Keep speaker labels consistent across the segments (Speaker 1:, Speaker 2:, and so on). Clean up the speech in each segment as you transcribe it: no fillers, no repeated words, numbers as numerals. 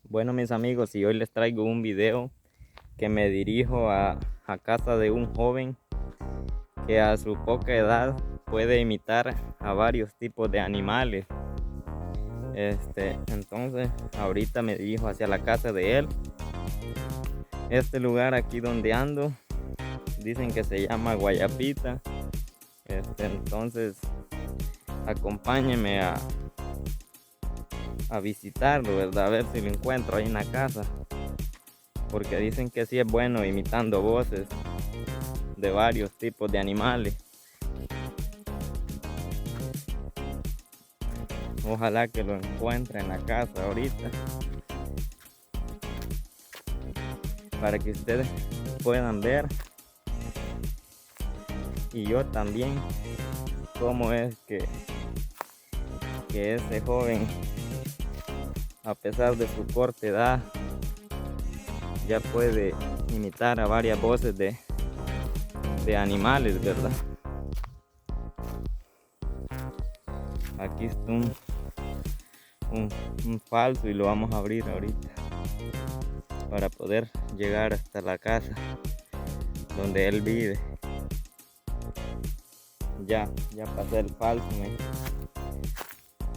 Speaker 1: Bueno, mis amigos, y hoy les traigo un video que me dirijo a casa de un joven que a su poca edad puede imitar a varios tipos de animales. Entonces ahorita me dirijo hacia la casa de él. Este lugar aquí donde ando dicen que se llama Guayapita. Entonces acompáñenme a visitarlo, ¿verdad? A ver si lo encuentro ahí en la casa, porque dicen que sí es bueno imitando voces de varios tipos de animales. Ojalá que lo encuentre en la casa ahorita, para que ustedes puedan ver, y yo también, cómo es que ese joven, a pesar de su corta edad, ya puede imitar a varias voces de animales, ¿verdad? Aquí está un falso y lo vamos a abrir ahorita para poder llegar hasta la casa donde él vive. Ya pasé el falso,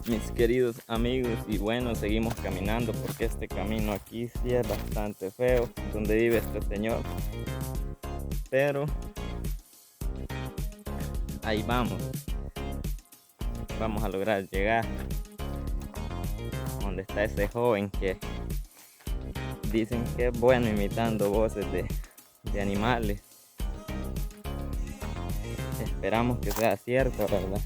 Speaker 1: mis queridos amigos, y bueno, seguimos caminando porque este camino aquí sí es bastante feo donde vive este señor, pero ahí vamos a lograr llegar donde está ese joven que dicen que es bueno imitando voces de animales. Esperamos que sea cierto, ¿verdad?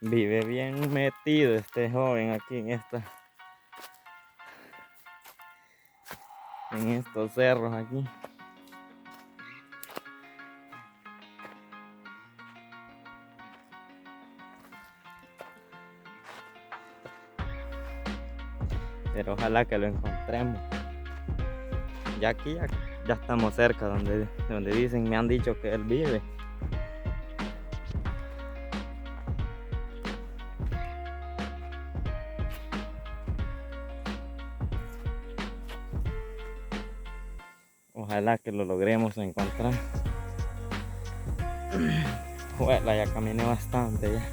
Speaker 1: Vive bien metido este joven aquí en estos cerros aquí. Pero ojalá que lo encontremos. Ya aquí ya estamos cerca donde dicen, me han dicho que él vive. Ojalá que lo logremos encontrar. Bueno, ya caminé bastante ya.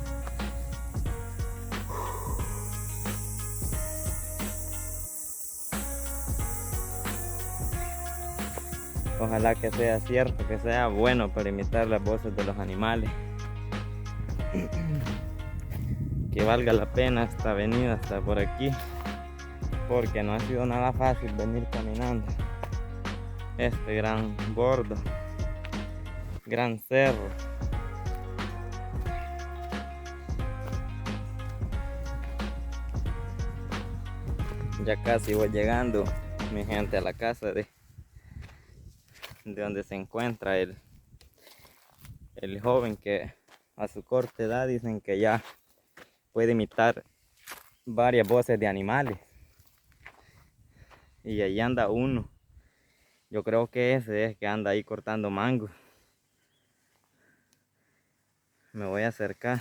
Speaker 1: Ojalá que sea cierto, que sea bueno para imitar las voces de los animales. Que valga la pena esta venida hasta por aquí, porque no ha sido nada fácil venir caminando este gran bordo, gran cerro. Ya casi voy llegando, mi gente, a la casa de donde se encuentra el joven que a su corta edad dicen que ya puede imitar varias voces de animales. Y ahí anda uno. Yo creo que ese es que anda ahí cortando mango. Me voy a acercar.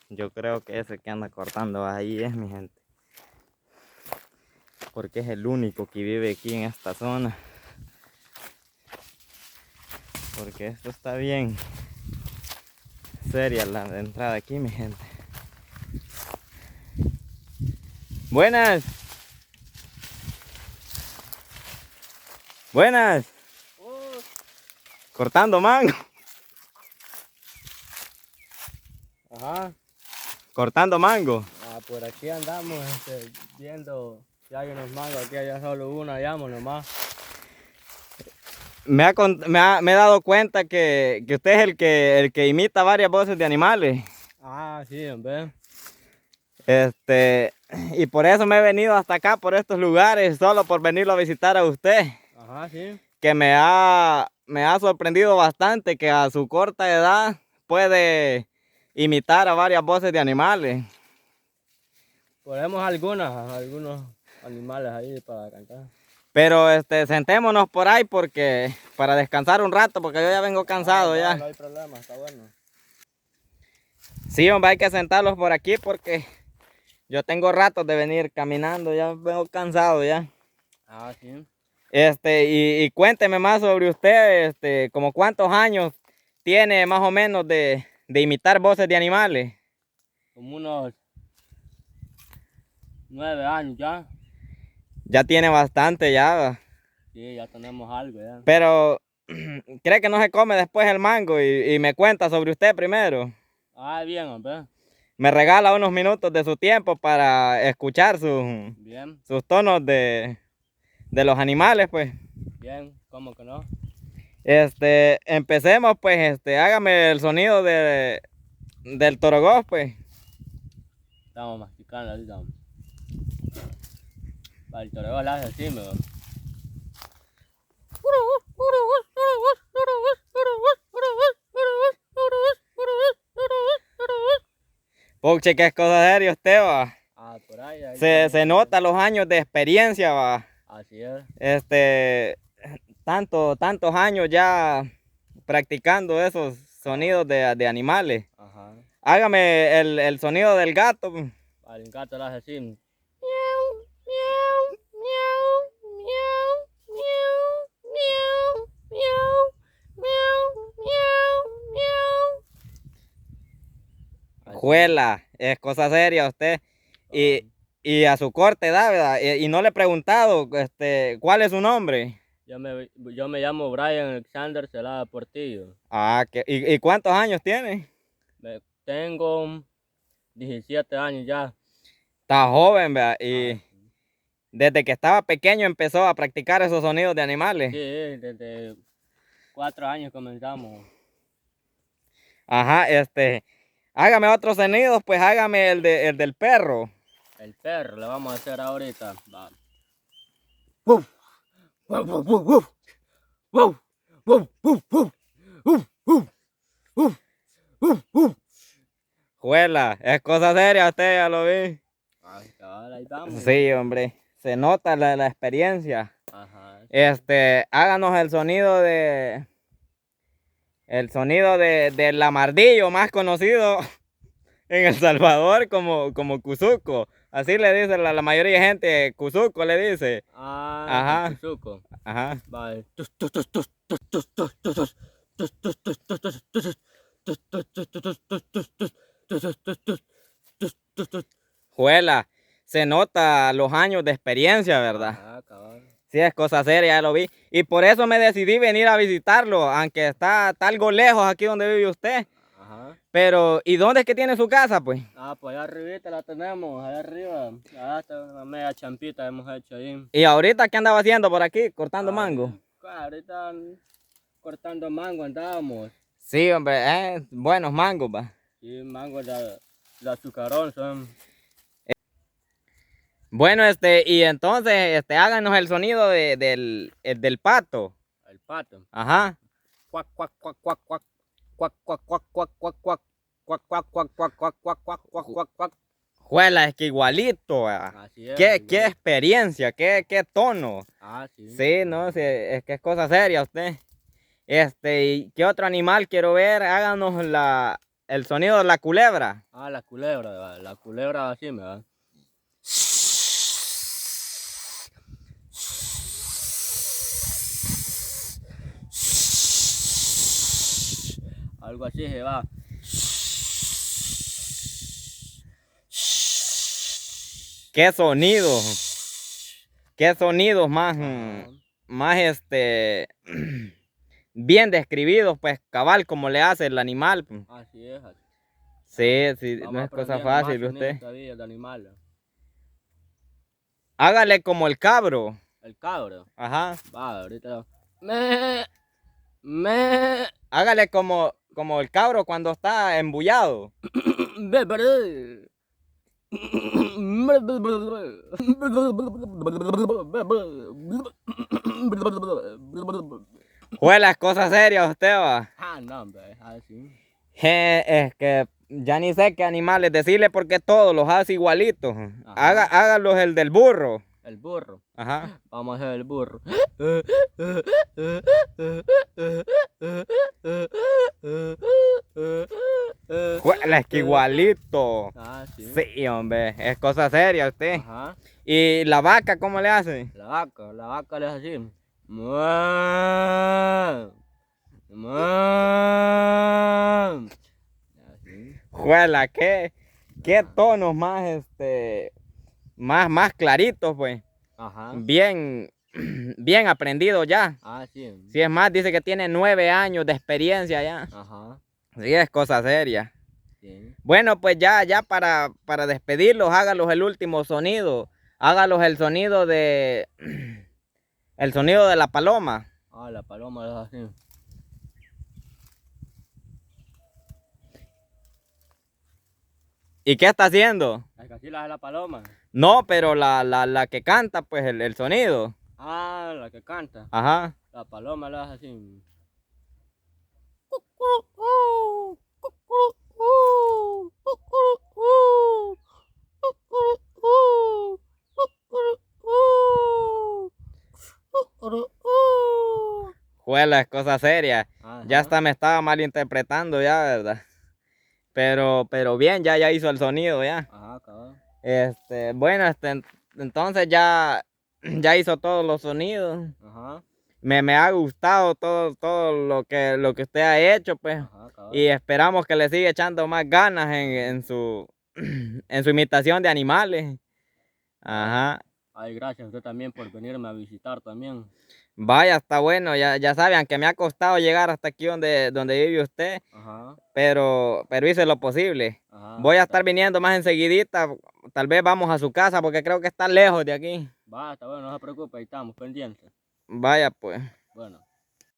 Speaker 1: Yo creo que ese que anda cortando ahí es, mi gente, porque es el único que vive aquí en esta zona. Porque esto está bien seria la entrada aquí, mi gente. Buenas. Buenas. Cortando mango.
Speaker 2: Ajá.
Speaker 1: Cortando mango.
Speaker 2: Por aquí andamos viendo si hay unos mangos. Aquí hay solo uno, hallamos nomás.
Speaker 1: Me he dado cuenta que usted es el que imita varias voces de animales.
Speaker 2: Ah, sí, hombre.
Speaker 1: Y por eso me he venido hasta acá, por estos lugares, solo por venirlo a visitar a usted.
Speaker 2: Ajá, sí.
Speaker 1: Que me ha sorprendido bastante que a su corta edad puede imitar a varias voces de animales.
Speaker 2: Ponemos algunos animales ahí para cantar.
Speaker 1: Pero sentémonos por ahí porque para descansar un rato, porque yo ya vengo cansado ya.
Speaker 2: No hay problema, está bueno.
Speaker 1: Sí, hombre, hay que sentarlos por aquí porque yo tengo ratos de venir caminando, ya vengo cansado ya.
Speaker 2: Ah, sí.
Speaker 1: Y cuénteme más sobre usted, como cuántos años tiene más o menos de imitar voces de animales.
Speaker 2: Como unos 9 años ya.
Speaker 1: Ya tiene bastante ya.
Speaker 2: Sí, ya tenemos algo ya.
Speaker 1: Pero, ¿cree que no se come después el mango? Y me cuenta sobre usted primero.
Speaker 2: Ah, bien, hombre.
Speaker 1: Me regala unos minutos de su tiempo para escuchar
Speaker 2: Bien,
Speaker 1: sus tonos de los animales, pues.
Speaker 2: bien, ¿cómo que no?
Speaker 1: Empecemos, pues, hágame el sonido del torogó, pues.
Speaker 2: Estamos masticando ahorita. Para el toreo la hace así, me va.
Speaker 1: Puche, qué cosa seria usted, va.
Speaker 2: Ah, por ahí.
Speaker 1: Se nota los años de experiencia, va.
Speaker 2: Así es.
Speaker 1: Tantos años ya practicando esos sonidos de animales.
Speaker 2: Ajá.
Speaker 1: Hágame el sonido del gato.
Speaker 2: Para el gato la hace así.
Speaker 1: Juela, es cosa seria usted. Y a su corta edad, ¿verdad? Y no le he preguntado, ¿cuál es su nombre?
Speaker 2: Yo me llamo Brian Alexander Celada Portillo.
Speaker 1: Ah, ¿y cuántos años tiene?
Speaker 2: Tengo 17 años ya.
Speaker 1: Está joven, ¿verdad? Y desde que estaba pequeño empezó a practicar esos sonidos de animales.
Speaker 2: Sí, desde 4 años comenzamos.
Speaker 1: Ajá, hágame otros sonidos, pues hágame el del perro.
Speaker 2: El perro le vamos a hacer ahorita. Va.
Speaker 1: Juela, es cosa seria usted, ya lo vi.
Speaker 2: Ay, cabal, ahí vamos.
Speaker 1: Sí, hombre, se nota la experiencia.
Speaker 2: Ajá.
Speaker 1: Háganos el sonido del lamardillo, más conocido en El Salvador como cuzuco. Así le dice la mayoría de gente, cuzuco le dice.
Speaker 2: Ah,
Speaker 1: Ajá.
Speaker 2: cuzuco.
Speaker 1: Ajá.
Speaker 2: Vale.
Speaker 1: Juela, se nota los años de experiencia, ¿verdad?
Speaker 2: Ah, cabal.
Speaker 1: Sí, es cosa seria, ya lo vi. Y por eso me decidí venir a visitarlo, aunque está algo lejos aquí donde vive usted.
Speaker 2: Ajá.
Speaker 1: Pero, ¿y dónde es que tiene su casa, pues?
Speaker 2: Ah, pues allá arribita la tenemos, allá arriba. Allá está una media champita hemos hecho ahí.
Speaker 1: ¿Y ahorita qué andaba haciendo por aquí? ¿Cortando mango?
Speaker 2: Ahorita cortando mango andábamos.
Speaker 1: Sí, hombre, buenos mangos, va.
Speaker 2: Sí, mango de azucarón son.
Speaker 1: Bueno, y entonces, háganos el sonido del pato.
Speaker 2: El pato.
Speaker 1: Ajá.
Speaker 2: Cuac, cuac, cuac, cuac, cuac. Cuac, cuac, cuac, cuac, cuac, cuac. Cuac, cuac, cuac, cuac, cuac, cuac, cuac, cuac, cuac, cuac.
Speaker 1: Juela, es que igualito,
Speaker 2: Así es.
Speaker 1: ¿Qué experiencia? ¿Qué tono?
Speaker 2: Ah, sí.
Speaker 1: Sí, no, sí, es que es cosa seria usted. ¿Y qué otro animal quiero ver? Háganos el sonido de la culebra.
Speaker 2: Ah, la culebra así me va. Algo así se va.
Speaker 1: ¿Qué sonidos más, bien describidos, pues cabal como le hace el animal?
Speaker 2: Así es.
Speaker 1: Sí, no es cosa fácil usted.
Speaker 2: De animal.
Speaker 1: Hágale como el cabro.
Speaker 2: El cabro.
Speaker 1: Ajá.
Speaker 2: Va, ahorita.
Speaker 1: Hágale como el cabro cuando está embullado. Juega las cosas serias usted, va.
Speaker 2: Ah, no, hombre, así.
Speaker 1: Es que ya ni sé qué animales decirle porque todos los hace igualitos.
Speaker 2: Ajá.
Speaker 1: Hágalos el del burro.
Speaker 2: El burro.
Speaker 1: Ajá.
Speaker 2: Vamos a hacer el burro.
Speaker 1: Juela, es que igualito.
Speaker 2: Ah, sí.
Speaker 1: Sí, hombre, es cosa seria usted.
Speaker 2: Ajá.
Speaker 1: ¿Y la vaca cómo le hace?
Speaker 2: La vaca le hace así. ¡Mua! ¡Mua! Así.
Speaker 1: Juela, qué tonos más, más claritos, pues.
Speaker 2: Ajá.
Speaker 1: Bien, bien aprendido ya.
Speaker 2: Ah, sí.
Speaker 1: Si es más, dice que tiene 9 años de experiencia ya.
Speaker 2: Ajá.
Speaker 1: Sí, es cosa seria.
Speaker 2: Sí.
Speaker 1: Bueno, pues ya para despedirlos, hágalos el último sonido. Hágalos el sonido de... El sonido de la paloma.
Speaker 2: Ah, la paloma le hace así.
Speaker 1: ¿Y qué está haciendo?
Speaker 2: Es que así la hace la paloma.
Speaker 1: No, pero la que canta, pues el sonido.
Speaker 2: Ah, la que canta.
Speaker 1: Ajá.
Speaker 2: La paloma le hace así.
Speaker 1: Juela, es cosa seria.
Speaker 2: Ajá.
Speaker 1: Ya hasta me estaba malinterpretando ya, ¿verdad? Pero bien, ya hizo el sonido ya.
Speaker 2: Ajá, cabrón.
Speaker 1: Bueno, entonces ya hizo todos los sonidos.
Speaker 2: Ajá.
Speaker 1: Me ha gustado todo lo que usted ha hecho, pues.
Speaker 2: Ajá, cabrón.
Speaker 1: Y esperamos que le siga echando más ganas en su imitación de animales. Ajá.
Speaker 2: Ay, gracias a usted también por venirme a visitar también.
Speaker 1: Vaya, está bueno, ya saben que me ha costado llegar hasta aquí donde vive usted,
Speaker 2: Ajá.
Speaker 1: pero hice lo posible.
Speaker 2: Ajá.
Speaker 1: Voy a estar viniendo más enseguidita, tal vez vamos a su casa porque creo que está lejos de aquí.
Speaker 2: Va, está bueno, no se preocupe, ahí estamos pendientes.
Speaker 1: Vaya pues.
Speaker 2: Bueno.